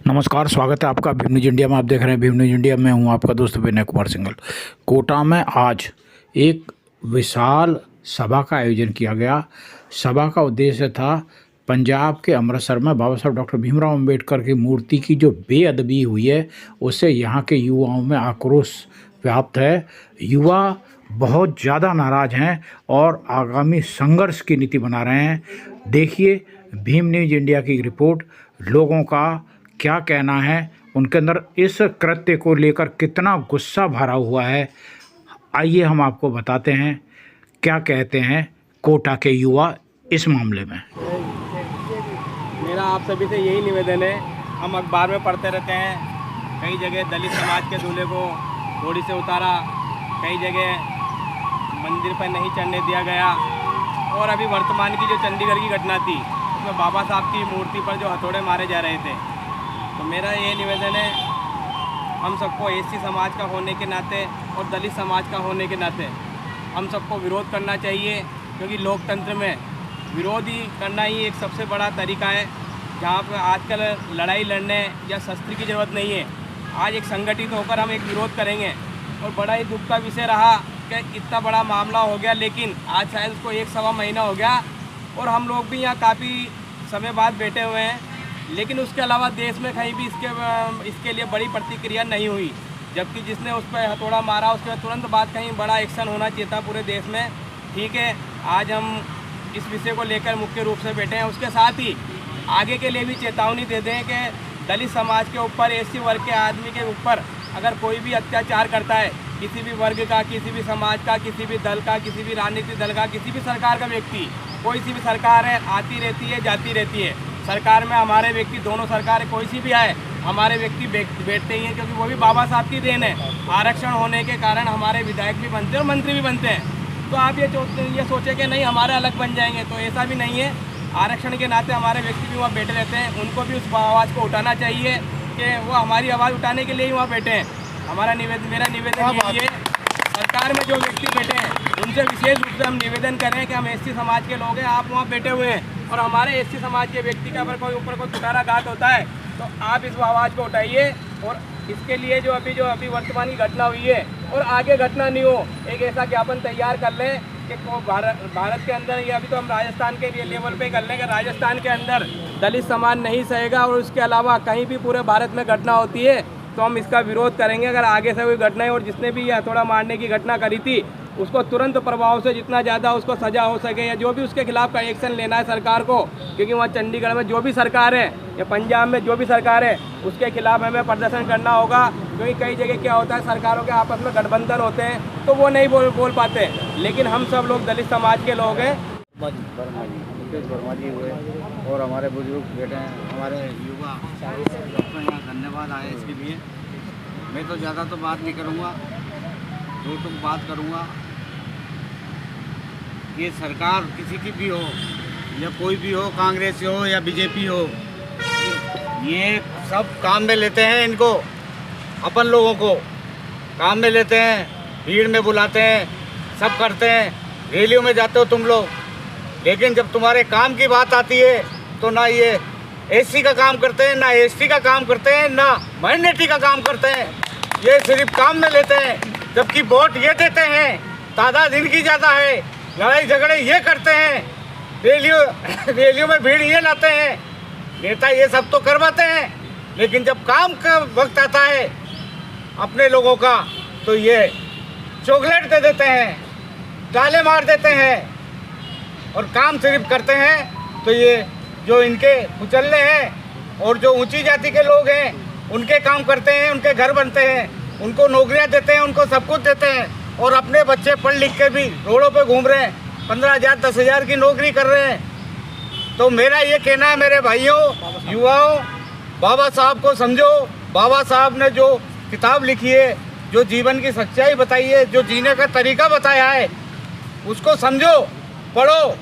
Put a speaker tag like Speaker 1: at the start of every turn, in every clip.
Speaker 1: नमस्कार, स्वागत है आपका भीम न्यूज इंडिया में। आप देख रहे हैं भीम न्यूज इंडिया में। हूं आपका दोस्त विनय कुमार सिंघल। कोटा में आज एक विशाल सभा का आयोजन किया गया। सभा का उद्देश्य था पंजाब के अमृतसर में बाबा साहब डॉक्टर भीमराव अंबेडकर की मूर्ति की जो बेअदबी हुई है उससे यहाँ के युवाओं में आक्रोश व्याप्त है। युवा बहुत ज़्यादा नाराज़ हैं और आगामी संघर्ष की नीति बना रहे हैं। देखिए भीम न्यूज इंडिया की रिपोर्ट। लोगों का क्या कहना है, उनके अंदर इस कृत्य को लेकर कितना गुस्सा भरा हुआ है, आइए हम आपको बताते हैं क्या कहते हैं कोटा के युवा इस मामले में।
Speaker 2: मेरा आप सभी से यही निवेदन है, हम अखबार में पढ़ते रहते हैं कई जगह दलित समाज के दूल्हे को घोड़ी से उतारा, कई जगह मंदिर पर नहीं चढ़ने दिया गया, और अभी वर्तमान की जो चंडीगढ़ की घटना थी उसमें बाबा साहब की मूर्ति पर जो हथौड़े मारे जा रहे थे। तो मेरा ये निवेदन है, हम सबको एससी समाज का होने के नाते और दलित समाज का होने के नाते हम सबको विरोध करना चाहिए, क्योंकि लोकतंत्र में विरोध ही करना ही एक सबसे बड़ा तरीका है, जहाँ पर आजकल लड़ाई लड़ने या शस्त्र की ज़रूरत नहीं है। आज एक संगठित होकर हम एक विरोध करेंगे। और बड़ा ही दुख का विषय रहा कि इतना बड़ा मामला हो गया, लेकिन आज शायद उसको 1-1.25 महीना हो गया और हम लोग भी यहाँ काफ़ी समय बाद बैठे हुए हैं, लेकिन उसके अलावा देश में कहीं भी इसके लिए बड़ी प्रतिक्रिया नहीं हुई। जबकि जिसने उस पर हथौड़ा मारा उसके तुरंत बाद कहीं बड़ा एक्शन होना चाहिए था पूरे देश में। ठीक है, आज हम इस विषय को लेकर मुख्य रूप से बैठे हैं। उसके साथ ही आगे के लिए भी चेतावनी दे दें कि दलित समाज के ऊपर, एससी वर्ग के आदमी के ऊपर अगर कोई भी अत्याचार करता है, किसी भी वर्ग का, किसी भी समाज का, किसी भी दल का, किसी भी राजनीतिक दल का, किसी भी सरकार का व्यक्ति, कोई सी भी सरकार है, आती रहती है, जाती रहती है। सरकार में हमारे व्यक्ति, दोनों सरकार कोई सी भी आए, हमारे व्यक्ति बैठते ही हैं, क्योंकि वो भी बाबा साहब की देन है। आरक्षण होने के कारण हमारे विधायक भी बनते हैं और मंत्री भी बनते हैं। तो आप ये सोचे कि नहीं हमारे अलग बन जाएंगे, तो ऐसा भी नहीं है। आरक्षण के नाते हमारे व्यक्ति भी वहाँ बैठे रहते हैं, उनको भी उस आवाज़ को उठाना चाहिए कि वो हमारी आवाज़ उठाने के लिए ही वहाँ बैठे हैं। मेरा निवेदन यही है, सरकार में जो व्यक्ति बैठे हैं उनसे विशेष रूप से हम निवेदन करें कि हम एससी समाज के लोग हैं, आप वहाँ बैठे हुए हैं और हमारे एससी समाज के व्यक्ति का अगर कोई ऊपर कोई कुटाराघात होता है तो आप इस आवाज़ को उठाइए। और इसके लिए जो अभी वर्तमान की घटना हुई है और आगे घटना नहीं हो, एक ऐसा ज्ञापन तैयार कर लें कि भारत के अंदर, ये अभी तो हम राजस्थान के लेवल पे कर लें कि राजस्थान के अंदर दलित समाज नहीं सहेगा, और उसके अलावा कहीं भी पूरे भारत में घटना होती है तो हम इसका विरोध करेंगे। अगर आगे से कोई घटना है और जिसने भी हथौड़ा मारने की घटना करी थी उसको तुरंत प्रभाव से जितना ज़्यादा उसको सज़ा हो सके, या जो भी उसके खिलाफ का एक्शन लेना है सरकार को, क्योंकि वहाँ चंडीगढ़ में जो भी सरकार है या पंजाब में जो भी सरकार है उसके खिलाफ हमें प्रदर्शन करना होगा। क्योंकि कई जगह क्या होता है, सरकारों के आपस में गठबंधन होते हैं तो वो नहीं बोल पाते, लेकिन हम सब लोग दलित समाज के लोग हैं।
Speaker 3: वर्मा जी हुए और हमारे बुजुर्ग बेटे हैं, हमारे युवा डॉक्टर यहाँ धन्यवाद आए इसके लिए। मैं तो ज़्यादा तो बात नहीं करूँगा, दो बात करूँगा। ये सरकार किसी की भी हो या कोई भी हो, कांग्रेस हो या बीजेपी हो, ये सब काम में लेते हैं, इनको अपन लोगों को काम में लेते हैं, भीड़ में बुलाते हैं, सब करते हैं, रैलियों में जाते हो तुम लोग, लेकिन जब तुम्हारे काम की बात आती है तो ना ये एससी का काम करते हैं, ना एसटी का काम करते हैं, ना माइनॉरिटी का काम करते हैं। ये सिर्फ काम में लेते हैं, जबकि वोट ये देते हैं, तादाद इनकी ज़्यादा है, लड़ाई झगड़े ये करते हैं, रैलियों में भीड़ ये लाते हैं, नेता ये सब तो करवाते हैं, लेकिन जब काम का वक्त आता है अपने लोगों का तो ये चॉकलेट दे देते हैं, ताले मार देते हैं और काम सिर्फ करते हैं। तो ये जो इनके कुचल्ले हैं और जो ऊंची जाति के लोग हैं उनके काम करते हैं, उनके घर बनते हैं, उनको नौकरियां देते हैं, उनको सब कुछ देते हैं, और अपने बच्चे पढ़ लिख के भी रोडों पे घूम रहे हैं, 15,000 10,000 की नौकरी कर रहे हैं। तो मेरा ये कहना है मेरे भाइयों, युवाओं, बाबा साहब को समझो। बाबा साहब ने जो किताब लिखी है, जो जीवन की सच्चाई बताई है, जो जीने का तरीका बताया है, उसको समझो, पढ़ो।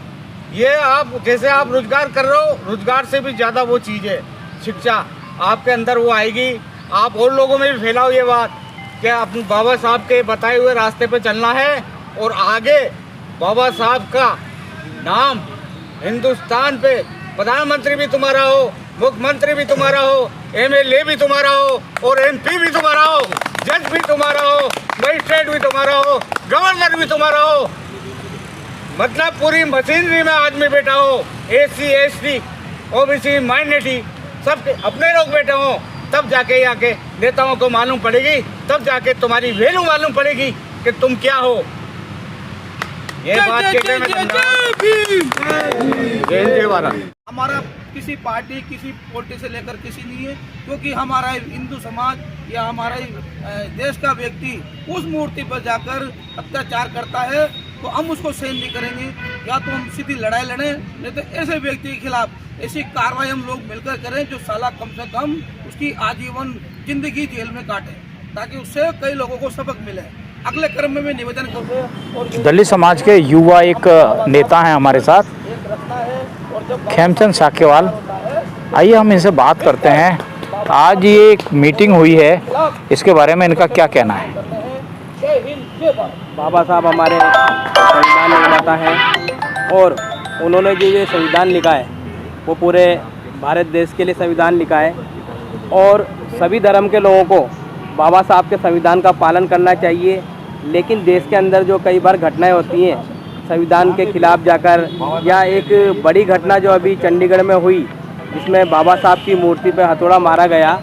Speaker 3: ये आप जैसे आप रोजगार कर रहे हो, रोजगार से भी ज़्यादा वो चीज़ है शिक्षा, आपके अंदर वो आएगी। आप और लोगों में भी फैलाओ ये बात कि अपने बाबा साहब के बताए हुए रास्ते पे चलना है, और आगे बाबा साहब का नाम हिंदुस्तान पे प्रधानमंत्री भी तुम्हारा हो, मुख्यमंत्री भी तुम्हारा हो, MLA भी तुम्हारा हो और MP भी तुम्हारा हो, जज भी तुम्हारा हो, मजिस्ट्रेट भी तुम्हारा हो, गवर्नर भी तुम्हारा हो, मतलब पूरी मशीनरी में आदमी बैठा हो, SC ST OBC माइनॉरिटी सब अपने लोग बैठे हो, तब जाके यहाँ के नेताओं को मालूम पड़ेगी, तब जाके तुम्हारी वैल्यू मालूम पड़ेगी कि तुम क्या हो। ये बात कहकर मैं जय जय भारत।
Speaker 4: हमारा किसी पार्टी किसी पोलिटी से लेकर किसी नहीं है, क्योंकि हमारा हिंदू समाज या हमारा देश का व्यक्ति उस मूर्ति पर जाकर अत्याचार करता है तो हम उसको सहन नहीं करेंगे। या तो हम सीधी लड़ाई लड़ें, नहीं तो ऐसे व्यक्ति के खिलाफ ऐसी कार्रवाई हम लोग मिलकर करें जो साला कम से कम उसकी आजीवन जिंदगी जेल में काटे, ताकि उससे कई लोगों को सबक मिले। अगले क्रम में मैं निवेदन करूँ और
Speaker 1: दलित समाज के युवा एक नेता हैं हमारे साथ, खेमचंद साखेवाल। आइए हम इनसे बात करते हैं। आज ये एक मीटिंग हुई है, इसके बारे में इनका क्या कहना है।
Speaker 2: बाबा साहब हमारे संविधान निर्माता हैं और उन्होंने जो ये संविधान लिखा है वो पूरे भारत देश के लिए संविधान लिखा है और सभी धर्म के लोगों को बाबा साहब के संविधान का पालन करना चाहिए। लेकिन देश के अंदर जो कई बार घटनाएं होती हैं संविधान के खिलाफ जाकर, या एक बड़ी घटना जो अभी चंडीगढ़ में हुई जिसमें बाबा साहब की मूर्ति पर हथौड़ा मारा गया,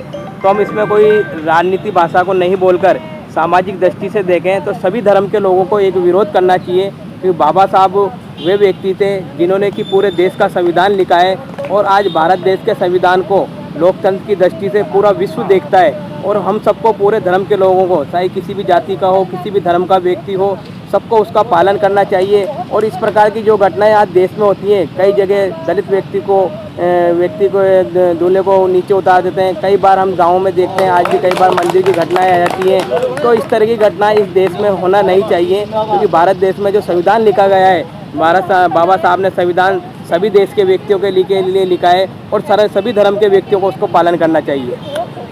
Speaker 2: तो हम इसमें कोई राजनीति भाषा को नहीं बोलकर सामाजिक दृष्टि से देखें तो सभी धर्म के लोगों को एक विरोध करना चाहिए, क्योंकि बाबा साहब वे व्यक्ति थे जिन्होंने कि पूरे देश का संविधान लिखा है और आज भारत देश के संविधान को लोकतंत्र की दृष्टि से पूरा विश्व देखता है। और हम सबको पूरे धर्म के लोगों को, चाहे किसी भी जाति का हो, किसी भी धर्म का व्यक्ति हो, सबको उसका पालन करना चाहिए। और इस प्रकार की जो घटनाएं आज देश में होती हैं, कई जगह दलित व्यक्ति को दूल्हे को नीचे उतार देते हैं, कई बार हम गाँव में देखते हैं, आज भी कई बार मंदिर की घटनाएं आ जाती हैं। तो इस तरह की घटनाएं इस देश में होना नहीं चाहिए, क्योंकि भारत देश में जो संविधान लिखा गया है, बाबा साहब ने संविधान सभी देश के व्यक्तियों के लिए लिखा है और सभी धर्म के व्यक्तियों को उसको पालन करना चाहिए।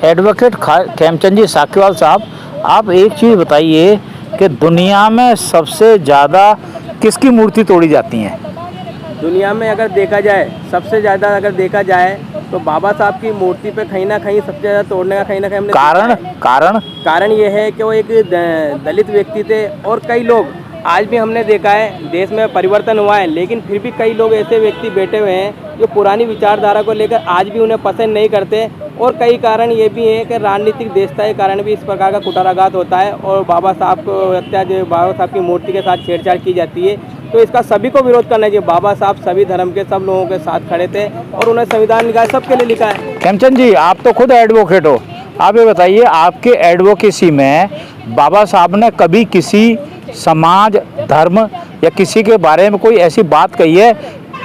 Speaker 1: एडवोकेट खेमचंद जी साखेवाल साहब, आप एक चीज़ बताइए कि दुनिया में सबसे ज़्यादा किसकी मूर्ति तोड़ी जाती है?
Speaker 2: दुनिया में अगर देखा जाए, सबसे ज़्यादा अगर देखा जाए तो बाबा साहब की मूर्ति पे कहीं ना कहीं सबसे ज़्यादा तोड़ने का कहीं ना कहीं हमने कारण ये है कि वो एक दलित व्यक्ति थे। और कई लोग आज भी हमने देखा है, देश में परिवर्तन हुआ है, लेकिन फिर भी कई लोग ऐसे व्यक्ति बैठे हुए हैं जो पुरानी विचारधारा को लेकर आज भी उन्हें पसंद नहीं करते। और कई कारण ये भी हैं कि राजनीतिक देशता के कारण भी इस प्रकार का कुटाराघात होता है और बाबा साहब को बाबा साहब की मूर्ति के साथ छेड़छाड़ की जाती है। तो इसका सभी को विरोध करना चाहिए। बाबा साहब सभी धर्म के सब लोगों के साथ खड़े थे और उन्हें संविधान लिखा है, सबके लिए लिखा है।
Speaker 1: खेमचंद जी, आप तो खुद एडवोकेट हो, आप ये बताइए, आपके एडवोकेसी में बाबा साहब ने कभी किसी समाज, धर्म या किसी के बारे में कोई ऐसी बात कही है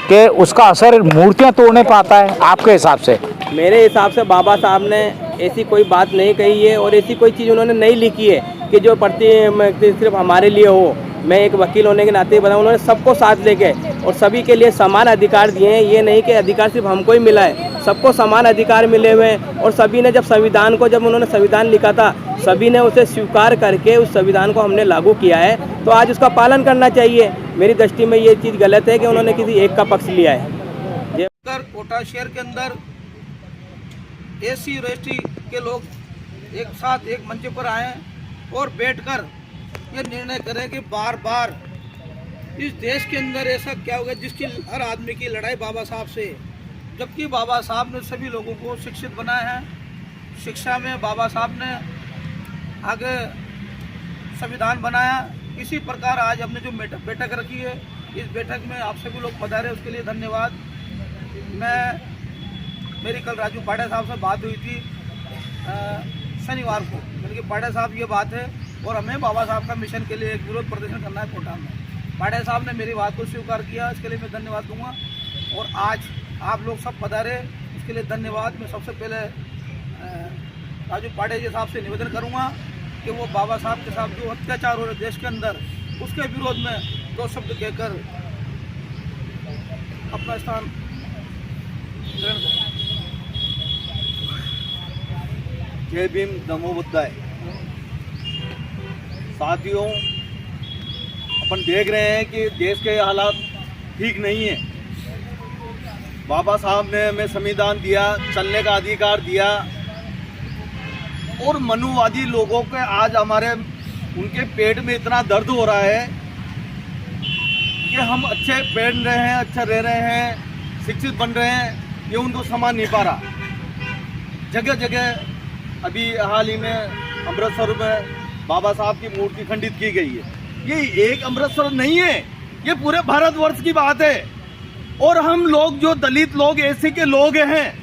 Speaker 1: कि उसका असर मूर्तियां तोड़ने पर आता है आपके हिसाब से?
Speaker 2: मेरे हिसाब से बाबा साहब ने ऐसी कोई बात नहीं कही है और ऐसी कोई चीज़ उन्होंने नहीं लिखी है कि जो सिर्फ हमारे लिए हो। मैं एक वकील होने के नाते बताऊँ, उन्होंने सबको साथ लेके और सभी के लिए समान अधिकार दिए हैं। ये नहीं कि अधिकार सिर्फ हमको ही मिला है, सबको समान अधिकार मिले हुए हैं। और सभी ने जब उन्होंने संविधान लिखा था, सभी ने उसे स्वीकार करके उस संविधान को हमने लागू किया है, तो आज उसका पालन करना चाहिए। मेरी दृष्टि में ये चीज़ गलत है कि उन्होंने किसी एक का पक्ष लिया है।
Speaker 4: कोटा शहर के अंदर SC और ST के लोग एक साथ एक मंच पर आए और बैठकर ये निर्णय करें कि बार बार इस देश के अंदर ऐसा क्या होगा जिसकी हर आदमी की लड़ाई बाबा साहब से, जबकि बाबा साहब ने सभी लोगों को शिक्षित बनाया है। शिक्षा में बाबा साहब ने आगे संविधान बनाया। इसी प्रकार आज हमने जो बैठक रखी है, इस बैठक में आप सभी लोग पधारे, उसके लिए धन्यवाद। मेरी कल राजू पाड़ा साहब से बात हुई थी शनिवार को, यानी कि पाड़ा साहब ये बात है और हमें बाबा साहब का मिशन के लिए एक विरोध प्रदर्शन करना है कोटा में। पाड़ा साहब ने मेरी बात को स्वीकार किया, इसके लिए मैं धन्यवाद दूंगा। और आज आप लोग सब पधारे, उसके लिए धन्यवाद। मैं सबसे पहले राजू पाड़े जी साहब से निवेदन करूंगा कि वो बाबा साहब के साथ जो अत्याचार हो रहे देश के अंदर, उसके विरोध में दो शब्द कहकर अपना स्थान ग्रहण करें।
Speaker 3: जय भीम, नमो बुद्धाय। साथियों, अपन देख रहे हैं कि देश के हालात ठीक नहीं है।
Speaker 5: बाबा साहब ने हमें संविधान दिया, चलने का अधिकार दिया, और मनुवादी लोगों के आज हमारे उनके पेट में इतना दर्द हो रहा है कि हम अच्छे पहन रहे हैं, अच्छा रह रहे हैं, शिक्षित बन रहे हैं, ये उनको समझ नहीं पा रहा। जगह जगह अभी हाल ही में अमृतसर में बाबा साहब की मूर्ति खंडित की गई है। ये एक अमृतसर नहीं है, ये पूरे भारतवर्ष की बात है। और हम लोग जो दलित लोग, एसी के लोग हैं,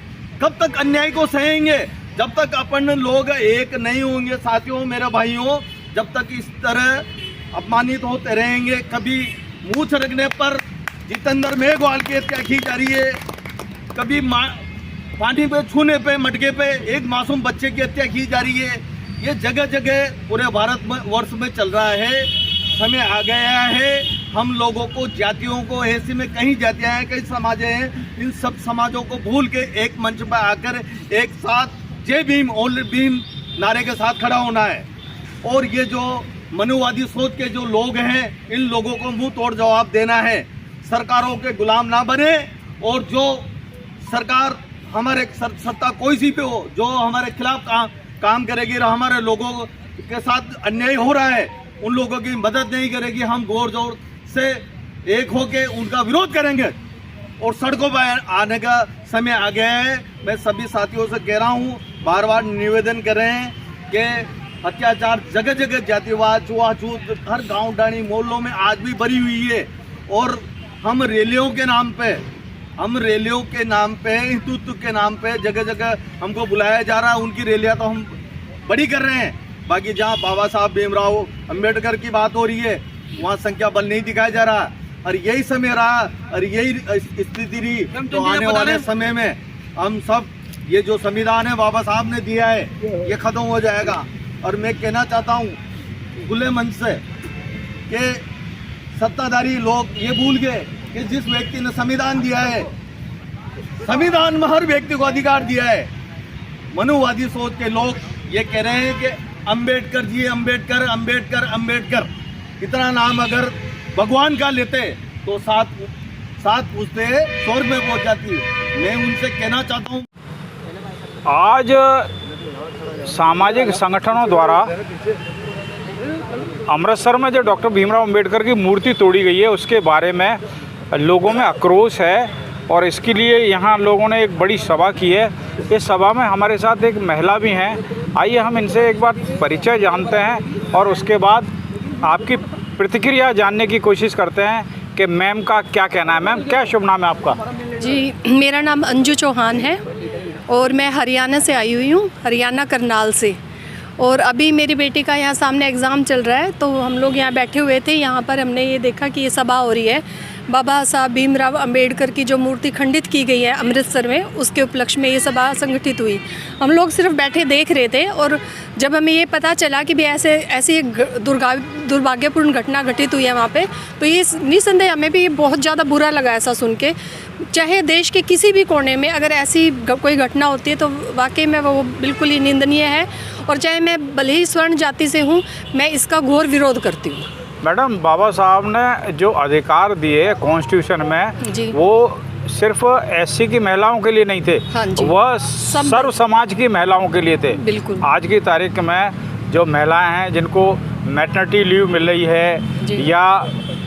Speaker 5: कब तक अन्याय को सहेंगे? जब तक अपन लोग एक नहीं होंगे साथियों, मेरे भाइयों, जब तक इस तरह अपमानित होते रहेंगे। कभी मुंह छरकने पर जितेंद्र मेघवाल की हत्या की जा रही है, कभी पानी पे छूने पे, मटके पे एक मासूम बच्चे की हत्या की जा रही है। ये जगह जगह पूरे भारतवर्ष में चल रहा है। समय आ गया है हम लोगों को, जातियों को, ऐसे में कई जातियां हैं, कई समाजें हैं, इन सब समाजों को भूल के एक मंच पर आकर एक साथ जय भीम ओनली भीम नारे के साथ खड़ा होना है। और ये जो मनुवादी सोच के जो लोग हैं, इन लोगों को मुंह तोड़ जवाब देना है। सरकारों के गुलाम ना बने, और जो सरकार हमारे सत्ता कोई सी भी हो, जो हमारे खिलाफ काम करेगी, हमारे लोगों के साथ अन्याय हो रहा है, उन लोगों की मदद नहीं करेगी, हम जोर जोर से एक होके उनका विरोध करेंगे और सड़कों पर आने का समय आ गया है। मैं सभी साथियों से कह रहा हूँ, बार बार निवेदन कर रहे हैं कि अत्याचार जगह जगह, जातिवाद, छुआछूत हर गांव डाणी मोहल्लों में आज भी भरी हुई है। और हम रैलियों के नाम पे, हिंदुत्व के नाम पे जगह जगह हमको बुलाया जा रहा है। उनकी रैलियां तो हम बड़ी कर रहे हैं, बाकी जहां बाबा साहब भीमराव अंबेडकर की बात हो रही है वहां संख्या बल नहीं दिखाया जा रहा। और यही समय रहा और यही स्थिति रही, तो आने वाले समय में हम सब, ये जो संविधान है बाबा साहब ने दिया है, ये खत्म हो जाएगा। और मैं कहना चाहता हूँ खुले मन से कि सत्ताधारी लोग ये भूल गए कि जिस व्यक्ति ने संविधान दिया है, संविधान में हर व्यक्ति को अधिकार दिया है। मनुवादी सोच के लोग ये कह रहे हैं कि अंबेडकर जी, अंबेडकर अंबेडकर अंबेडकर, इतना नाम अगर भगवान का लेते तो सात पूछते स्वर्ग में पहुंच जाती। मैं उनसे कहना चाहता हूँ,
Speaker 1: आज सामाजिक संगठनों द्वारा अमृतसर में जो डॉक्टर भीमराव अंबेडकर की मूर्ति तोड़ी गई है, उसके बारे में लोगों में आक्रोश है और इसके लिए यहाँ लोगों ने एक बड़ी सभा की है। इस सभा में हमारे साथ एक महिला भी हैं। आइए हम इनसे एक बार परिचय जानते हैं और उसके बाद आपकी प्रतिक्रिया जानने की कोशिश करते हैं कि मैम का क्या कहना है। मैम, क्या शुभ नाम है आपका?
Speaker 6: जी, मेरा नाम अंजू चौहान है और मैं हरियाणा से आई हुई हूँ, हरियाणा करनाल से। और अभी मेरी बेटी का यहाँ सामने एग्ज़ाम चल रहा है, तो हम लोग यहाँ बैठे हुए थे। यहाँ पर हमने ये देखा कि ये सभा हो रही है। बाबा साहब भीमराव अंबेडकर की जो मूर्ति खंडित की गई है अमृतसर में, उसके उपलक्ष्य में ये सभा संगठित हुई। हम लोग सिर्फ बैठे देख रहे थे और जब हमें ये पता चला कि भी ऐसी एक दुर्भाग्यपूर्ण घटना घटित हुई है वहाँ पे, तो ये निसंदेह हमें भी बहुत ज़्यादा बुरा लगा ऐसा सुन के। चाहे देश के किसी भी कोने में अगर ऐसी कोई घटना होती है तो वाकई में वो बिल्कुल ही निंदनीय है। और चाहे मैं भले ही स्वर्ण जाति से हूँ, मैं इसका घोर विरोध करती हूँ।
Speaker 1: मैडम, बाबा साहब ने जो अधिकार दिए कॉन्स्टिट्यूशन में, वो सिर्फ एससी की महिलाओं के लिए नहीं थे,
Speaker 6: हाँ जी,
Speaker 1: वह सर्व समाज की महिलाओं के लिए थे।
Speaker 6: बिल्कुल।
Speaker 1: आज की तारीख में जो महिलाएं हैं जिनको मैटरनिटी लीव मिल रही है या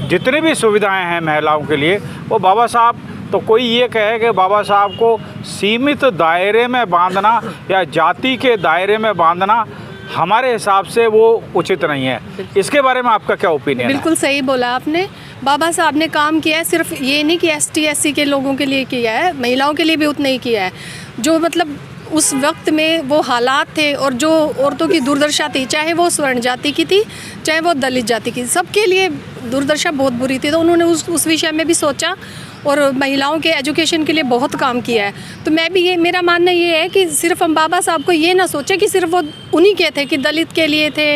Speaker 1: जितनी भी सुविधाएं हैं महिलाओं के लिए, वो बाबा साहब, तो कोई ये कहे कि बाबा साहब को सीमित दायरे में बांधना या जाति के दायरे में बांधना हमारे हिसाब से वो उचित नहीं है। इसके बारे में आपका क्या ओपिनियन है?
Speaker 6: बिल्कुल सही बोला आपने। बाबा साहब ने काम किया है, सिर्फ ये नहीं कि एसटी एससी के लोगों के लिए किया है, महिलाओं के लिए भी उतना ही किया है। जो मतलब उस वक्त में वो हालात थे और जो औरतों की दुर्दशा थी, चाहे वो स्वर्ण जाति की थी, चाहे वो दलित जाति की, सबके लिए दुर्दशा बहुत बुरी थी। तो उन्होंने उस विषय में भी सोचा और महिलाओं के एजुकेशन के लिए बहुत काम किया है। तो मैं भी मेरा मानना ये है कि सिर्फ हम बाबा साहब को ये ना सोचे कि सिर्फ वो उन्हीं के थे, कि दलित के लिए थे,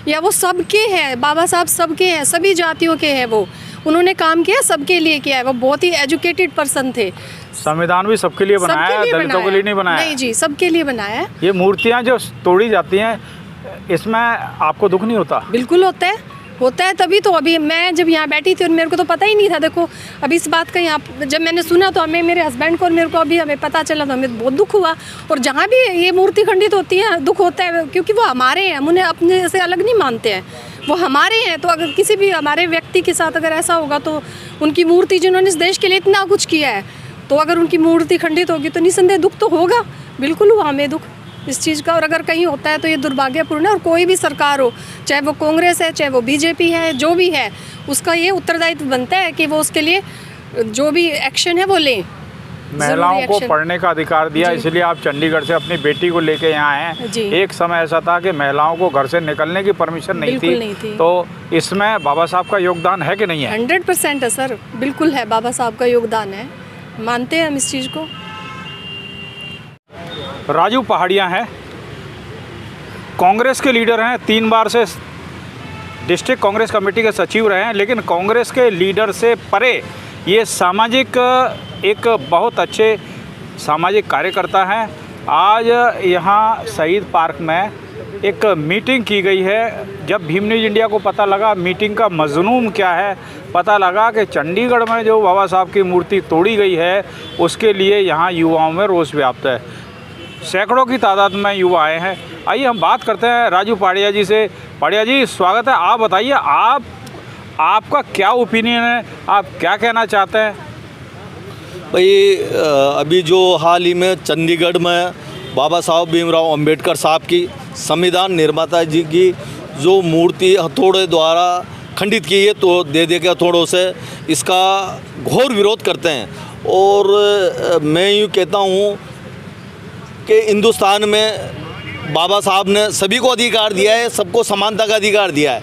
Speaker 6: या वो सबके हैं। बाबा साहब सबके हैं, सभी जातियों के हैं। वो उन्होंने काम किया, सबके लिए किया है। वो बहुत ही एजुकेटेड पर्सन थे।
Speaker 1: संविधान भी सबके लिए बनाया है, दलितों के लिए नहीं बनाया?
Speaker 6: नहीं जी, सबके लिए बनाया है।
Speaker 1: ये मूर्तियाँ जो तोड़ी जाती हैं, इसमें आपको दुख नहीं होता?
Speaker 6: बिल्कुल होता है। होता है तभी तो। अभी मैं जब यहाँ बैठी थी और मेरे को तो पता ही नहीं था। देखो अभी इस बात का यहाँ जब मैंने सुना तो हमें, मेरे हस्बैंड को और मेरे को अभी हमें पता चला तो हमें बहुत दुख हुआ। और जहाँ भी ये मूर्ति खंडित होती है दुख होता है, क्योंकि वो हमारे हैं, हम उन्हें अपने से अलग नहीं मानते हैं, वो हमारे हैं। तो अगर किसी भी हमारे व्यक्ति के साथ अगर ऐसा होगा तो उनकी मूर्ति, जिन्होंने इस देश के लिए इतना कुछ किया है, तो अगर उनकी मूर्ति खंडित होगी तो निसंदेह दुख तो होगा। बिल्कुल हुआ हमें दुख इस चीज़ का। और अगर कहीं होता है तो ये दुर्भाग्यपूर्ण है। और कोई भी सरकार हो, चाहे वो कांग्रेस है, चाहे वो बीजेपी है, जो भी है, उसका ये उत्तरदायित्व बनता है कि वो उसके लिए जो भी एक्शन है वो लें।
Speaker 1: महिलाओं को पढ़ने का अधिकार दिया, इसलिए आप चंडीगढ़ से अपनी बेटी को लेके यहाँ
Speaker 6: जी।
Speaker 1: हैं। एक समय ऐसा था कि महिलाओं को घर से निकलने की परमिशन नहीं थी। तो इसमें बाबा साहब का योगदान है कि नहीं है?
Speaker 6: 100% है सर, बिल्कुल है, बाबा साहब का योगदान है, मानते हैं हम इस चीज़ को।
Speaker 1: राजू पहाड़िया हैं, कांग्रेस के लीडर हैं, 3 बार से डिस्ट्रिक्ट कांग्रेस कमेटी के सचिव रहे हैं, लेकिन कांग्रेस के लीडर से परे ये सामाजिक एक बहुत अच्छे सामाजिक कार्यकर्ता हैं। आज यहाँ शहीद पार्क में एक मीटिंग की गई है। जब भीम न्यूज़ इंडिया को पता लगा मीटिंग का मजमून क्या है, पता लगा कि चंडीगढ़ में जो बाबा साहब की मूर्ति तोड़ी गई है उसके लिए यहाँ युवाओं में रोष व्याप्त है। सैकड़ों की तादाद में युवा आए हैं। आइए हम बात करते हैं राजू पहाड़िया जी से। पहाड़िया जी स्वागत है। आप बताइए, आपका क्या ओपिनियन है, आप क्या कहना चाहते हैं?
Speaker 5: भाई अभी जो हाल ही में चंडीगढ़ में बाबा साहब भीमराव अंबेडकर साहब की संविधान निर्माता जी की जो मूर्ति हथौड़े द्वारा खंडित की है, तो दे के हथौड़ों से, इसका घोर विरोध करते हैं। और मैं यूँ कहता हूँ कि हिंदुस्तान में बाबा साहब ने सभी को अधिकार दिया है, सबको समानता का अधिकार दिया है।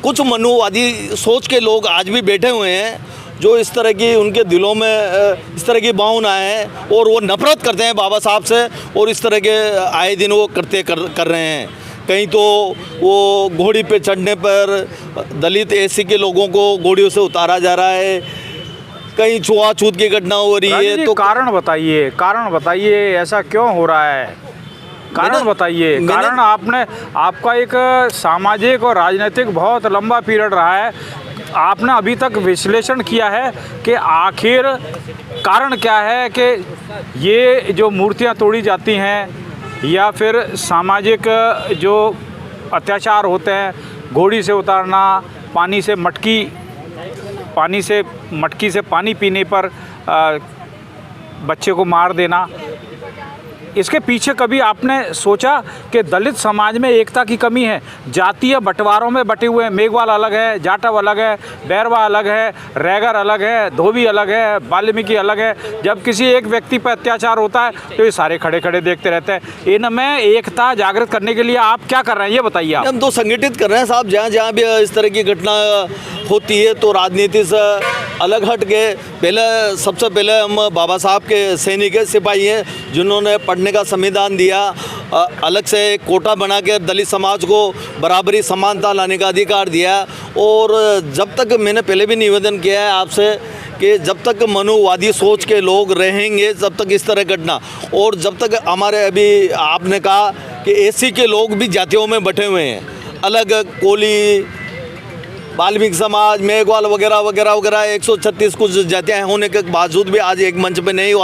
Speaker 5: कुछ मनुवादी सोच के लोग आज भी बैठे हुए हैं जो इस तरह की उनके दिलों में इस तरह की भावना है और वो नफरत करते हैं बाबा साहब से, और इस तरह के आए दिन वो कर रहे हैं। कहीं तो वो घोड़ी पे चढ़ने पर दलित एसी के लोगों को घोड़ियों से उतारा जा रहा है, कहीं छुआछूत की घटना हो रही है। तो
Speaker 1: कारण बताइए ऐसा क्यों हो रहा है? कारण बताइए। कारण आपका एक सामाजिक और राजनीतिक बहुत लंबा पीरियड रहा है, आपने अभी तक विश्लेषण किया है कि आखिर कारण क्या है कि ये जो मूर्तियां तोड़ी जाती हैं या फिर सामाजिक जो अत्याचार होते हैं, घोड़ी से उतारना, मटकी से पानी पीने पर बच्चे को मार देना, इसके पीछे कभी आपने सोचा कि दलित समाज में एकता की कमी है? जातीय बंटवारों में बटे हुए हैं, मेघवाल अलग है, जाटव अलग है, बैरवा अलग है, रैगर अलग है, धोबी अलग है, वाल्मीकि अलग है। जब किसी एक व्यक्ति पर अत्याचार होता है तो ये सारे खड़े खड़े देखते रहते हैं। इनमें एकता जागृत करने के लिए आप क्या कर रहे हैं, ये बताइए आप।
Speaker 5: हम तो संगठित कर रहे हैं साहब, जहाँ जहाँ भी इस तरह की घटना होती है तो राजनीति से अलग हट के सबसे पहले हम बाबा साहब के सैनिक सिपाही हैं जिन्होंने पढ़ने का संविधान दिया, अलग से एक कोटा बना के दलित समाज को बराबरी समानता लाने का अधिकार दिया। और जब तक मैंने पहले भी निवेदन किया है आपसे कि जब तक मनुवादी सोच के लोग रहेंगे जब तक इस तरह घटना, और जब तक हमारे अभी आपने कहा कि एसी के लोग भी जातियों में बटे हुए हैं, अलग कोली, वाल्मीकि समाज, मेघवाल वगैरह वगैरह वगैरह 136 कुछ जातियाँ होने के बावजूद भी आज एक मंच पे नहीं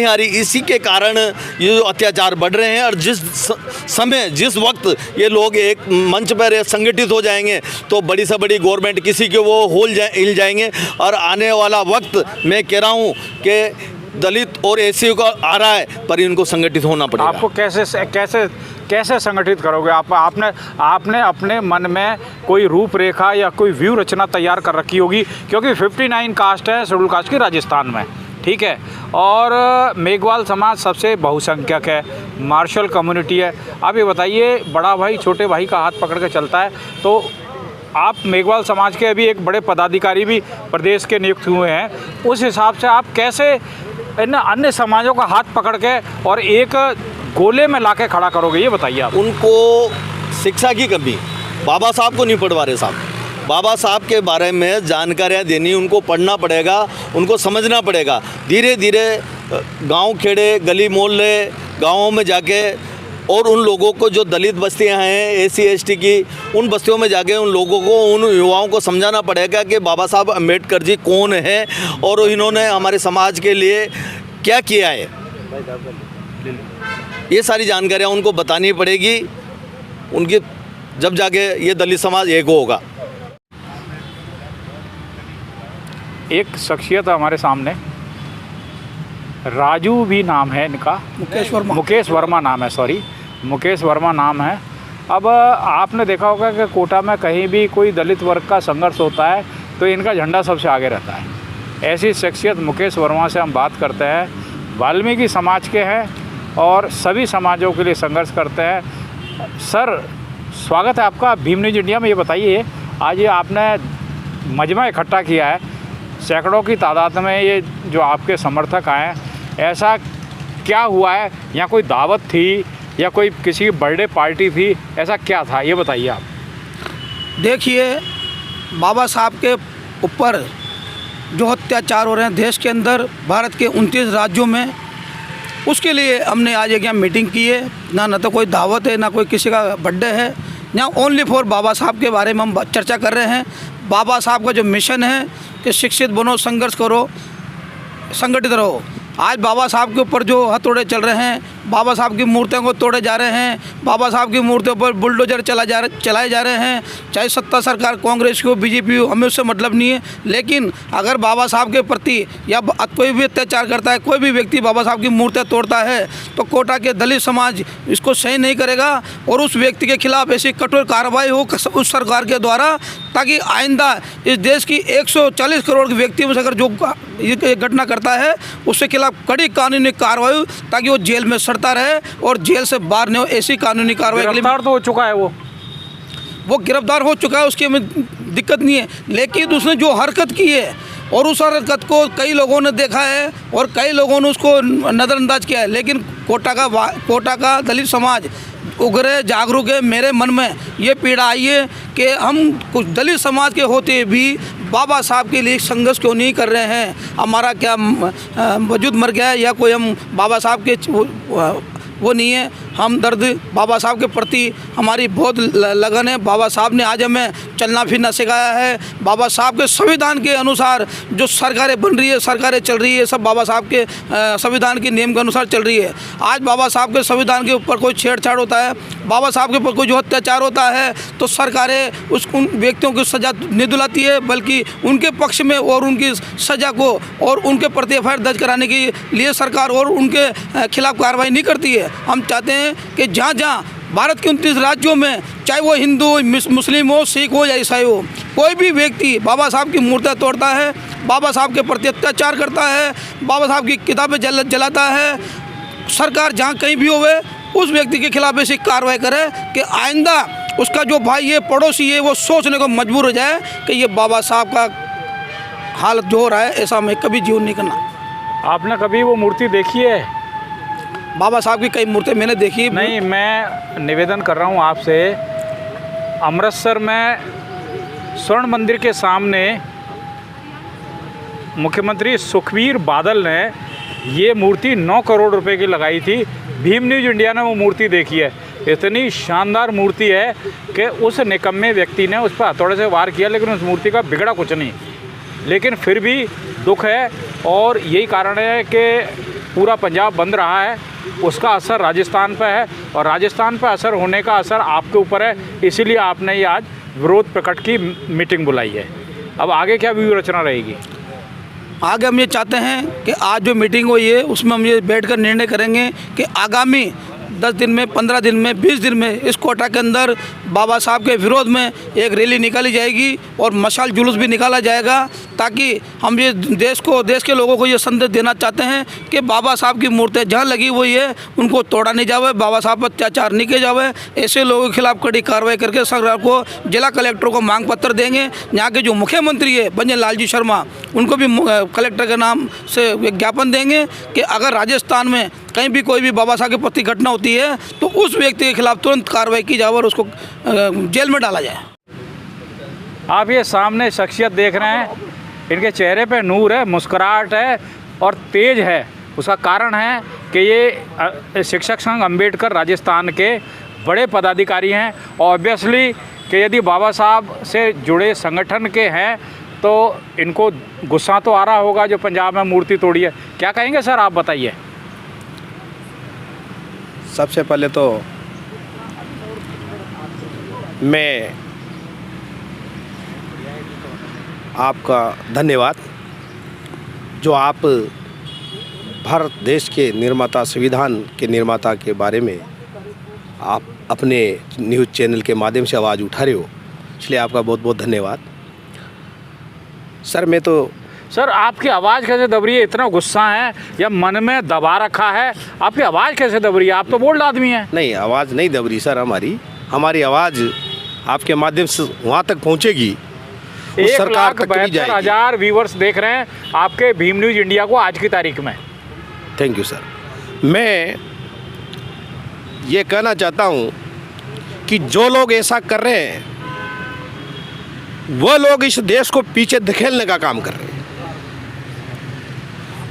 Speaker 5: आ रही। इसी के कारण ये जो अत्याचार बढ़ रहे हैं। और जिस वक्त ये लोग एक मंच पर संगठित हो जाएंगे तो बड़ी से बड़ी गवर्नमेंट किसी के वो हिल जाएंगे। और आने वाला वक्त मैं कह रहा हूँ कि दलित और एसी का आ रहा है, पर इनको संगठित होना पड़ेगा।
Speaker 1: आपको कैसे संगठित करोगे? आपने अपने मन में कोई रूपरेखा या कोई व्यू रचना तैयार कर रखी होगी, क्योंकि 59 कास्ट है शेड्यूल कास्ट की राजस्थान में, ठीक है, और मेघवाल समाज सबसे बहुसंख्यक है, मार्शल कम्युनिटी है। आप ये बताइए, बड़ा भाई छोटे भाई का हाथ पकड़ के चलता है, तो आप मेघवाल समाज के अभी एक बड़े पदाधिकारी भी प्रदेश के नियुक्त हुए हैं, उस हिसाब से आप कैसे इन अन्य समाजों का हाथ पकड़ के और एक गोले में लाके खड़ा करोगे, ये बताइए आप।
Speaker 5: उनको शिक्षा की कमी, बाबा साहब को नहीं पढ़वा रहे साहब। बाबा साहब के बारे में जानकारियाँ देनी, उनको पढ़ना पड़ेगा, उनको समझना पड़ेगा। धीरे धीरे गांव खेड़े, गली मोहल्ले, गांवों में जाके और उन लोगों को जो दलित बस्तियां हैं SC ST की, उन बस्तियों में जाके उन लोगों को, उन युवाओं को समझाना पड़ेगा कि बाबा साहब अम्बेडकर जी कौन हैं और इन्होंने हमारे समाज के लिए क्या किया है। ये सारी जानकारियाँ उनको बतानी पड़ेगी, उनकी जब जाके ये दलित समाज एक होगा।
Speaker 1: एक शख्सियत हमारे सामने, राजू भी नाम है इनका, मुकेश वर्मा नाम है, सॉरी मुकेश वर्मा नाम है। अब आपने देखा होगा कि कोटा में कहीं भी कोई दलित वर्ग का संघर्ष होता है तो इनका झंडा सबसे आगे रहता है। ऐसी शख्सियत मुकेश वर्मा से हम बात करते हैं। वाल्मीकि समाज के हैं और सभी समाजों के लिए संघर्ष करते हैं। सर, स्वागत है आपका भीम न्यूज़ इंडिया में। ये बताइए, आज ये आपने मजमा इकट्ठा किया है, सैकड़ों की तादाद में ये जो आपके समर्थक आए हैं, ऐसा क्या हुआ है? या कोई दावत थी या कोई किसी की बर्थडे पार्टी थी, ऐसा क्या था, ये बताइए आप।
Speaker 4: देखिए, बाबा साहब के ऊपर जो अत्याचार हो रहे हैं देश के अंदर, भारत के 29 राज्यों में, उसके लिए हमने आज एक यहाँ मीटिंग की है। ना तो कोई दावत है, ना कोई किसी का बर्थडे है। यहाँ ओनली फॉर बाबा साहब के बारे में हम चर्चा कर रहे हैं। बाबा साहब का जो मिशन है कि शिक्षित बनो, संघर्ष करो, संगठित रहो। आज बाबा साहब के ऊपर जो हथौड़े चल रहे हैं, बाबा साहब की मूर्तियों को तोड़े जा रहे हैं, बाबा साहब की मूर्तियों पर बुलडोजर चलाए जा रहे हैं, चाहे सत्ता सरकार कांग्रेस की हो, BJP हो, हमें उससे मतलब नहीं है। लेकिन अगर बाबा साहब के प्रति या कोई भी अत्याचार करता है, कोई भी व्यक्ति बाबा साहब की मूर्तियाँ तोड़ता है, तो कोटा के दलित समाज इसको सही नहीं करेगा और उस व्यक्ति के खिलाफ ऐसी कठोर कार्रवाई हो उस सरकार के द्वारा, ताकि आइंदा इस देश की 140 करोड़ के व्यक्ति में से अगर जो ये घटना करता है उसके खिलाफ कड़ी कानूनी कार्रवाई हो, ताकि वो जेल में सड़ता रहे और जेल से बाहर नहीं हो। ऐसी कानूनी कार्रवाई के लिए
Speaker 1: गिरफ्तार तो हो चुका है, वो
Speaker 4: गिरफ्तार हो चुका है, उसकी हमें दिक्कत नहीं है। लेकिन उसने जो हरकत की है और उस हरकत को कई लोगों ने देखा है और कई लोगों ने उसको नज़रअंदाज किया है। लेकिन कोटा का दलित समाज उग्र जागरूक है। मेरे मन में ये पीड़ा आई है कि हम कुछ दलित समाज के होते भी बाबा साहब के लिए संघर्ष क्यों नहीं कर रहे हैं। हमारा क्या वजूद मर गया है या कोई हम बाबा साहब के वो नहीं है। हम दर्द बाबा साहब के प्रति हमारी बहुत लगन है। बाबा साहब ने आज हमें चलना फिरना सिखाया है। बाबा साहब के संविधान के अनुसार जो सरकारें बन रही है, सरकारें चल रही है, सब बाबा साहब के संविधान के नियम के अनुसार चल रही है। आज बाबा साहब के संविधान के ऊपर कोई छेड़छाड़ होता है, बाबा साहब के ऊपर कोई जो अत्याचार होता है, तो सरकारें उन व्यक्तियों को सज़ा नहीं दिलाती है, बल्कि उनके पक्ष में और उनकी सज़ा को और उनके प्रति FIR दर्ज कराने के लिए सरकार और उनके खिलाफ कार्रवाई नहीं करती है। हम चाहते हैं कि जहाँ जहाँ भारत के 29 राज्यों में, चाहे वो हिंदू हो, मुस्लिम हो, सिख हो या ईसाई हो, कोई भी व्यक्ति बाबा साहब की मूर्तियाँ तोड़ता है, बाबा साहब के प्रति अत्याचार करता है, बाबा साहब की किताबें जलाता है, सरकार जहाँ कहीं भी होवे उस व्यक्ति के खिलाफ ऐसी कार्रवाई करे कि आइंदा उसका जो भाई है, पड़ोसी है, वो सोचने को मजबूर हो जाए कि ये बाबा साहब का हालत जो हो रहा है, ऐसा हमें कभी जीवन नहीं करना।
Speaker 1: आपने कभी वो मूर्ति देखी है?
Speaker 4: बाबा साहब की कई मूर्तियाँ मैंने देखी
Speaker 1: नहीं। मैं निवेदन कर रहा हूँ आपसे, अमृतसर में स्वर्ण मंदिर के सामने मुख्यमंत्री सुखबीर बादल ने ये मूर्ति 9 करोड़ रुपए की लगाई थी। भीम न्यूज़ इंडिया ने वो मूर्ति देखी है। इतनी शानदार मूर्ति है कि उस निकम्मे व्यक्ति ने उस पर हथौड़े से वार किया, लेकिन उस मूर्ति का बिगड़ा कुछ नहीं। लेकिन फिर भी दुख है और यही कारण है कि पूरा पंजाब बंद रहा है, उसका असर राजस्थान पर है और राजस्थान पर असर होने का असर आपके ऊपर है। इसीलिए आपने ये आज विरोध प्रकट की मीटिंग बुलाई है। अब आगे क्या व्यूह रचना रहेगी?
Speaker 4: आगे हम ये चाहते हैं कि आज जो मीटिंग हुई है उसमें हम ये बैठकर निर्णय करेंगे कि आगामी 10 दिन में, 15 दिन में, 20 दिन में इस कोटा के अंदर बाबा साहब के विरोध में एक रैली निकाली जाएगी और मशाल जुलूस भी निकाला जाएगा, ताकि हम ये देश के लोगों को ये संदेश देना चाहते हैं कि बाबा साहब की मूर्तियाँ जहाँ लगी हुई है उनको तोड़ा नहीं जावे, बाबा साहब पर अत्याचार नहीं किया जावे। ऐसे लोगों के खिलाफ कड़ी कार्रवाई करके सरकार को, जिला कलेक्टर को मांग पत्र देंगे। यहाँ के जो मुख्यमंत्री है भंजन लाल जी शर्मा, उनको भी कलेक्टर के नाम से ज्ञापन देंगे कि अगर राजस्थान में कहीं भी कोई भी बाबा साहब के प्रति घटना होती है तो उस व्यक्ति के खिलाफ तुरंत कार्रवाई की जाए और उसको जेल में डाला जाए।
Speaker 1: आप ये सामने शख्सियत देख रहे हैं, इनके चेहरे पे नूर है, मुस्कुराहट है और तेज है। उसका कारण है कि ये शिक्षक संघ अम्बेडकर राजस्थान के बड़े पदाधिकारी हैं और ऑब्वियसली कि यदि बाबा साहब से जुड़े संगठन के हैं तो इनको गुस्सा तो आ रहा होगा जो पंजाब में मूर्ति तोड़ी है। क्या कहेंगे सर, आप बताइए।
Speaker 7: सबसे पहले तो मैं आपका धन्यवाद जो आप भारत देश के निर्माता, संविधान के निर्माता के बारे में आप अपने न्यूज़ चैनल के माध्यम से आवाज़ उठा रहे हो, इसलिए आपका बहुत बहुत धन्यवाद। सर
Speaker 1: सर आपकी आवाज़ कैसे दब रही है? इतना गुस्सा है या मन में दबा रखा है? आपकी आवाज़ कैसे दब रही है? आप तो बोल्ड आदमी हैं।
Speaker 7: नहीं, आवाज़ नहीं दब रही सर, हमारी आवाज़ आपके माध्यम से वहाँ तक पहुँचेगी, उस सरकार तक भी जाएगी।
Speaker 1: 1,72,000 व्यूवर्स देख रहे हैं आपके भीम न्यूज़ इंडिया को आज की तारीख में।
Speaker 7: Thank you sir. मैं ये कहना चाहता हूँ कि जो लोग ऐसा कर रहे हैं वो लोग इस देश को पीछे धकेलने का काम कर रहे हैं।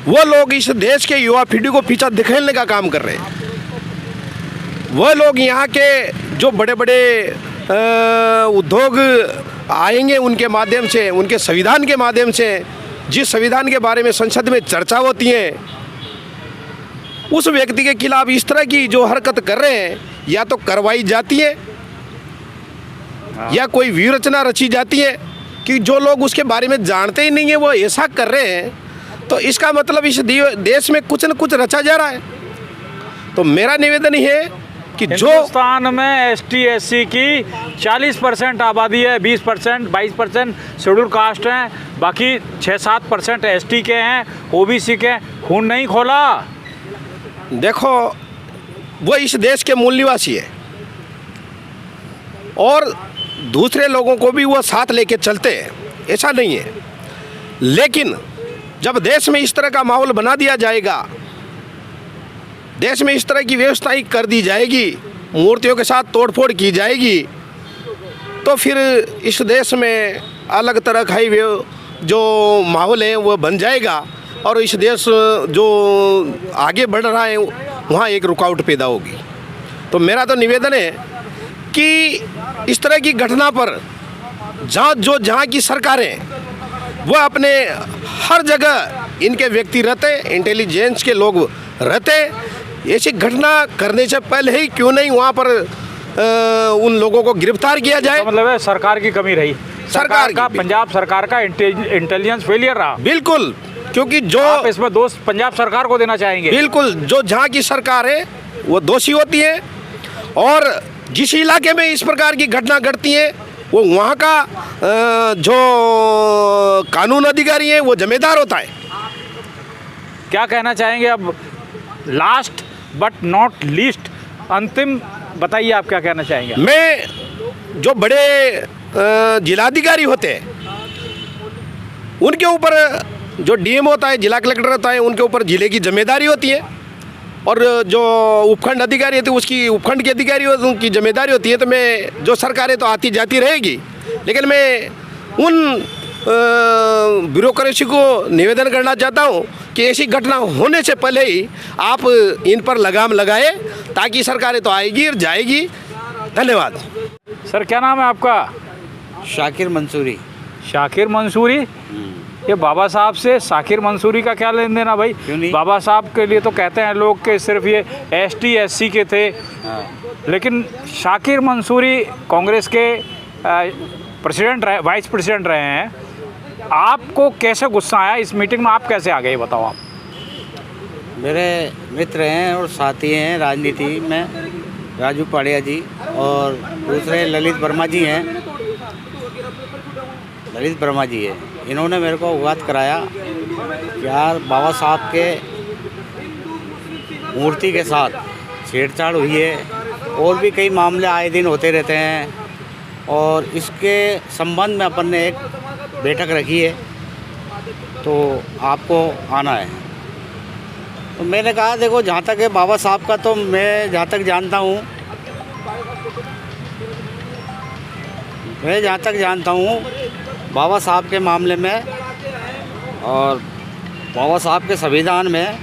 Speaker 7: वो लोग इस देश के युवा पीढ़ी को पीछे धकेलने का काम कर रहे हैं। वो लोग यहाँ के जो बड़े बड़े उद्योग आएंगे उनके माध्यम से, उनके संविधान के माध्यम से, जिस संविधान के बारे में संसद में चर्चा होती है, उस व्यक्ति के खिलाफ इस तरह की जो हरकत कर रहे हैं या तो करवाई जाती है या कोई व्यूहरचना रची जाती है कि जो लोग उसके बारे में जानते ही नहीं है वो ऐसा कर रहे हैं, तो इसका मतलब इस देश में कुछ न कुछ रचा जा रहा है। तो मेरा निवेदन है कि जो
Speaker 1: हिंदुस्तान में ST SC की 40% आबादी है, 20% 22% शेड्यूल कास्ट हैं, बाकी 6-7% ST के हैं, OBC के हैं। खून नहीं खोला?
Speaker 7: देखो, वो इस देश के मूल निवासी है और दूसरे लोगों को भी वो साथ लेके चलते हैं, ऐसा नहीं है। लेकिन जब देश में इस तरह का माहौल बना दिया जाएगा, देश में इस तरह की व्यवस्थाएं कर दी जाएगी, मूर्तियों के साथ तोड़फोड़ की जाएगी, तो फिर इस देश में अलग तरह का ही जो माहौल है वो बन जाएगा और इस देश जो आगे बढ़ रहा है वहाँ एक रुकावट पैदा होगी। तो मेरा तो निवेदन है कि इस तरह की घटना पर जहाँ की सरकारें वो अपने हर जगह इनके व्यक्ति रहते, इंटेलिजेंस के लोग रहते, ऐसी घटना करने से पहले ही क्यों नहीं वहाँ पर उन लोगों को गिरफ्तार किया जाए।
Speaker 1: तो मतलब है सरकार की कमी रही, सरकार का, पंजाब सरकार का इंटेलिजेंस फेलियर रहा।
Speaker 7: बिल्कुल, क्योंकि जो
Speaker 1: आप इसमें दोष पंजाब सरकार को देना चाहेंगे?
Speaker 7: बिल्कुल, जो जहाँ की सरकार है वो दोषी होती है और जिस इलाके में इस प्रकार की घटना घटती है वो वहाँ का जो कानून अधिकारी है वो जिम्मेदार होता है।
Speaker 1: क्या कहना चाहेंगे अब? लास्ट बट नॉट लीस्ट, अंतिम बताइए, आप क्या कहना चाहेंगे?
Speaker 7: मैं जो बड़े जिलाधिकारी होते हैं उनके ऊपर, जो DM होता है, जिला कलेक्टर होता है, उनके ऊपर जिले की जिम्मेदारी होती है और जो उपखंड अधिकारी होते हैं उसकी उपखंड के अधिकारी उनकी जिम्मेदारी होती है। तो मैं, जो सरकारें तो आती जाती रहेगी, लेकिन मैं उन ब्यूरोक्रेसी को निवेदन करना चाहता हूँ कि ऐसी घटना होने से पहले ही आप इन पर लगाम लगाए, ताकि सरकारें तो आएगी और जाएगी। धन्यवाद।
Speaker 1: सर क्या नाम है आपका?
Speaker 3: शाकिर मंसूरी।
Speaker 1: शाकिर मंसूरी? ये बाबा साहब से शाकिर मंसूरी का क्या लेन देना भाई?
Speaker 3: क्यों नहीं?
Speaker 1: बाबा साहब के लिए तो कहते हैं लोग कि सिर्फ ये ST SC के थे, लेकिन शाकिर मंसूरी कांग्रेस के प्रेसिडेंट रहे, वाइस प्रेसिडेंट रहे हैं। आपको कैसे गुस्सा आया इस मीटिंग में? आप कैसे आ गए, बताओ आप।
Speaker 3: मेरे मित्र हैं और साथी हैं राजनीति में, राजू पाड़िया जी और दूसरे ललित वर्मा जी हैं। ललित वर्मा जी है, इन्होंने मेरे को अवगत कराया कि यार बाबा साहब के मूर्ति के साथ छेड़छाड़ हुई है और भी कई मामले आए दिन होते रहते हैं और इसके संबंध में अपन ने एक बैठक रखी है, तो आपको आना है। तो मैंने कहा देखो, जहाँ तक है बाबा साहब का, तो मैं जहाँ तक जानता हूँ बाबा साहब के मामले में और बाबा साहब के संविधान में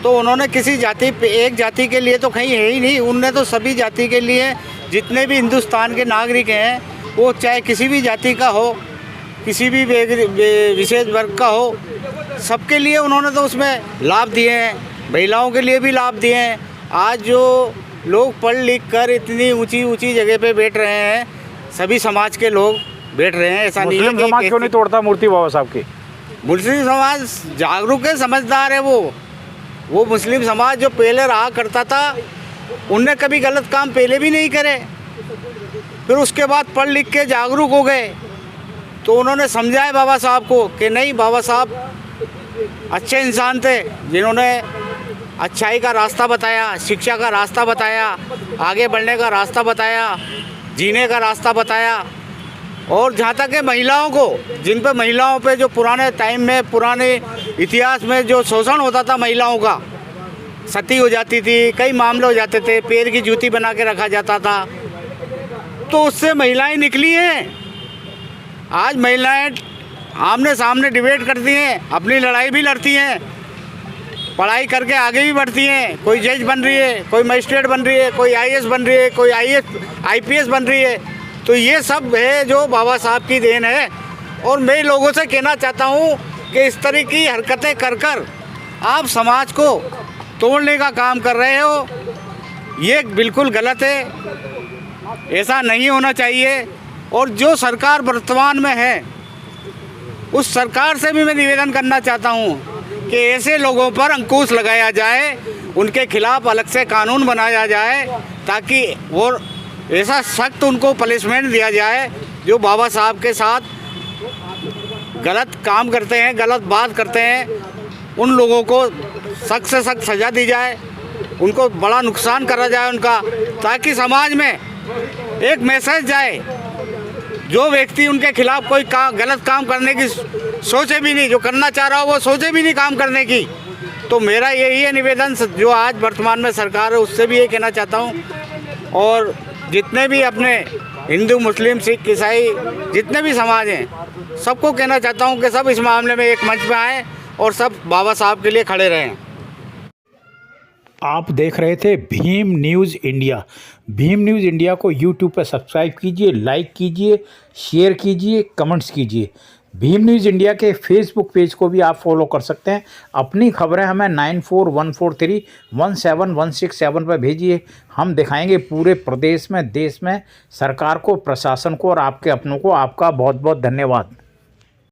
Speaker 3: तो उन्होंने किसी जाति पे एक जाति के लिए तो कहीं है ही नहीं, उनने तो सभी जाति के लिए जितने भी हिंदुस्तान के नागरिक हैं, वो चाहे किसी भी जाति का हो, किसी भी विशेष वर्ग का हो, सबके लिए उन्होंने तो उसमें लाभ दिए हैं, महिलाओं के लिए भी लाभ दिए हैं। आज जो लोग पढ़ लिख कर इतनी ऊंची ऊंची जगह पे बैठ रहे हैं, सभी समाज के लोग बैठ रहे हैं। ऐसा नहीं है
Speaker 1: मुस्लिम समाज क्यों नहीं तोड़ता मूर्ति बाबा साहब की?
Speaker 3: मुस्लिम समाज जागरूक है, समझदार है। वो मुस्लिम समाज जो पहले रहा करता था, उनने कभी गलत काम पहले भी नहीं करे, फिर उसके बाद पढ़ लिख के जागरूक हो गए, तो उन्होंने समझाया बाबा साहब को कि नहीं, बाबा साहब अच्छे इंसान थे, जिन्होंने अच्छाई का रास्ता बताया, शिक्षा का रास्ता बताया, आगे बढ़ने का रास्ता बताया, जीने का रास्ता बताया। और जहाँ तक है महिलाओं को, जिन पे महिलाओं पे जो पुराने टाइम में, पुराने इतिहास में जो शोषण होता था महिलाओं का, सती हो जाती थी, कई मामले हो जाते थे, पैर की जूती बना के रखा जाता था, तो उससे महिलाएं निकली हैं। आज महिलाएं आमने सामने डिबेट करती हैं, अपनी लड़ाई भी लड़ती हैं, पढ़ाई करके आगे भी बढ़ती हैं। कोई जज बन रही है, कोई मजिस्ट्रेट बन रही है, कोई आईएएस बन रही है, कोई आईपीएस बन रही है। तो ये सब है जो बाबा साहब की देन है। और मैं लोगों से कहना चाहता हूँ कि इस तरह की हरकतें कर कर आप समाज को तोड़ने का काम कर रहे हो, ये बिल्कुल गलत है, ऐसा नहीं होना चाहिए। और जो सरकार वर्तमान में है, उस सरकार से भी मैं निवेदन करना चाहता हूँ कि ऐसे लोगों पर अंकुश लगाया जाए, उनके खिलाफ अलग से कानून बनाया जाए, ताकि वो ऐसा सख्त उनको पनिशमेंट दिया जाए जो बाबा साहब के साथ गलत काम करते हैं, गलत बात करते हैं, उन लोगों को सख्त से सख्त सज़ा दी जाए, उनको बड़ा नुकसान करा जाए उनका, ताकि समाज में एक मैसेज जाए। जो व्यक्ति उनके खिलाफ कोई गलत काम करने की सोचे भी नहीं, जो करना चाह रहा हो वो सोचे भी नहीं काम करने की। तो मेरा यही है निवेदन, जो आज वर्तमान में सरकार है उससे भी ये कहना चाहता हूँ, और जितने भी अपने हिंदू, मुस्लिम, सिख, ईसाई जितने भी समाज हैं, सबको कहना चाहता हूँ कि सब इस मामले में एक मंच पे आएँ और सब बाबा साहब के लिए खड़े रहें।
Speaker 1: आप देख रहे थे Bhim news India. Bhim news India को यूट्यूब पर सब्सक्राइब कीजिए, लाइक कीजिए, शेयर कीजिए, कमेंट्स कीजिए। भीम न्यूज़ इंडिया के फेसबुक पेज को भी आप फॉलो कर सकते हैं। अपनी खबरें हमें 9414317167 पर भेजिए। हम दिखाएंगे पूरे प्रदेश में, देश में सरकार को, प्रशासन को और आपके अपनों को। आपका बहुत बहुत धन्यवाद।